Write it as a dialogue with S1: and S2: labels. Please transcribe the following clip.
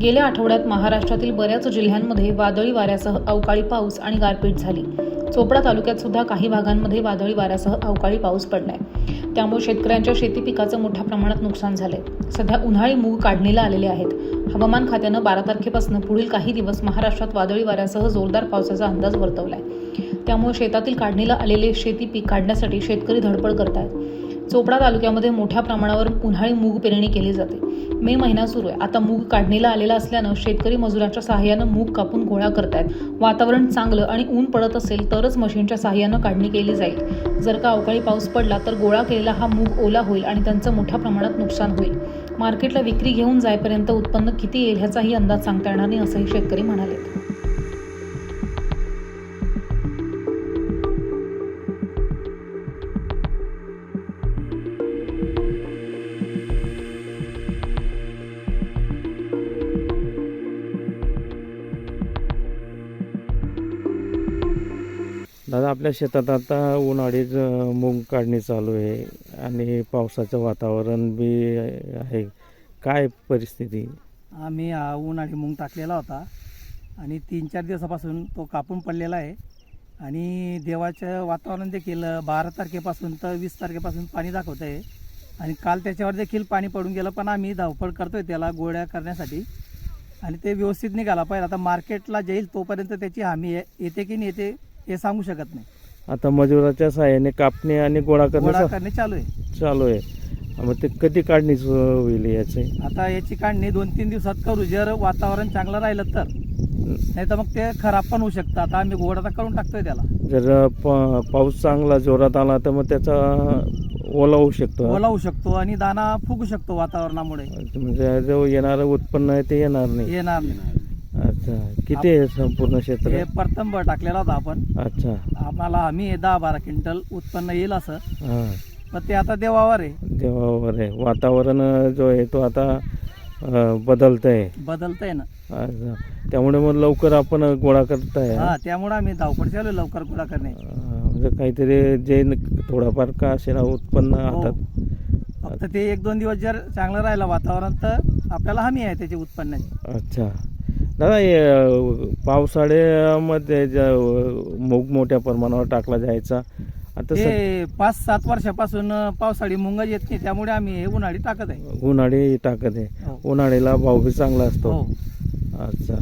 S1: गेल्या आठवड्यात महाराष्ट्रातील बऱ्याच जिल्ह्यांमध्ये वादळी वाऱ्यासह अवकाळी पाऊस आणि गारपीट झाली। चोपडा तालुक्यात सुद्धा काही भागांमध्ये वादळी वाऱ्यासह अवकाळी पाऊस पडलाय। त्यामुळे शेतकऱ्यांच्या शेती पिकाचं मोठ्या प्रमाणात नुकसान झालंय। सध्या उन्हाळी मूग काढणीला आलेले आहेत। हवामान खात्यानं 12 तारखेपासून पुढील काही दिवस महाराष्ट्रात वादळी वाऱ्यासह जोरदार पावसाचा अंदाज वर्तवलाय। त्यामुळे शेतातील काढणीला आलेले शेती पीक काढण्यासाठी शेतकरी धडपड करतायत। चोपडा तालुक्यामध्ये मोठ्या प्रमाणावर उन्हाळी मूग पेरणी केली जाते। मे महिना सुरू आहे। आता मूग काढणीला आलेला असल्यानं शेतकरी मजुरांच्या सहाय्यानं मूग कापून गोळा करतायत। वातावरण चांगलं आणि ऊन पडत असेल तरच मशीनच्या सहाय्यानं काढणी केली जाईल। जर का अवकाळी पाऊस पडला तर गोळा केलेला हा मूग ओला होईल आणि त्यांचं मोठ्या प्रमाणात नुकसान होईल। मार्केटला विक्री घेऊन जाईपर्यंत उत्पन्न किती येईल ह्याचाही अंदाज सांगता येणार नाही असंही शेतकरी म्हणाले।
S2: दादा, आपल्या शेतात आता उन्हाळी मूग काढणी चालू आहे आणि पावसाचं वातावरण बी आहे। काय परिस्थिती?
S3: आम्ही उन्हाळी मूग टाकलेला होता आणि 3-4 दिवसापासून तो कापून पडलेला आहे आणि देवाचं वातावरण देखील 12 तारखेपासून तर 20 तारखेपासून पाणी दाखवत आहे आणि काल त्याच्यावर देखील पाणी पडून गेलं, पण आम्ही धावपळ करतोय त्याला गोळ्या करण्यासाठी आणि ते व्यवस्थित निघाला पाहिजे। आता मार्केटला जाईल तोपर्यंत त्याची हमी येते की नाही येते हे सांगू शकत नाही।
S2: आता मजुराच्या सहाय्याने कापणी आणि गोळा
S3: करणे
S2: चालू आहे। मग ते कधी काढणी होईल याचे?
S3: आता याची काढणी 2-3 दिवसात करू, जर वातावरण चांगलं राहिलं तर, नाही तर मग ते खराब पण होऊ शकतं। आता आम्ही गोळा तर करून टाकतोय त्याला।
S2: जर पाऊस चांगला जोरात आला तर मग त्याचा ओला होऊ शकतो
S3: आणि दाना फुगू शकतो वातावरणामुळे।
S2: म्हणजे जो येणारं उत्पन्न आहे ते येणार नाही। अच्छा, किती आहे संपूर्ण क्षेत्र?
S3: हे प्रथम टाकलेला होता आपण।
S2: अच्छा,
S3: आम्हाला हमी 10-12 क्विंटल उत्पन्न येईल असं, पण ते आता देवावर आहे।
S2: वातावरण जो आहे तो आता बदलतंय
S3: ना।
S2: अच्छा, त्यामुळे मग लवकर आपण गोळा करताय।
S3: त्यामुळे आम्ही धावपळ चालू लवकर गोळा करणे।
S2: म्हणजे काहीतरी जे थोडाफार का असेल उत्पन्न हातात।
S3: फक्त ते 1-2 दिवस जर चांगलं राहिलं वातावरण तर आपल्याला हमी आहे त्याची उत्पन्नाची।
S2: अच्छा दादा, पावसाळ्यामध्ये मूग मोठ्या प्रमाणावर टाकला जायचा, आता
S3: 5-7 वर्षापासून पावसाळी मूग येत नाही, त्यामुळे आम्ही उन्हाळी टाकत आहे।
S2: उन्हाळी टाकत आहे। उन्हाळीला भाव बी चांगला असतो। अच्छा।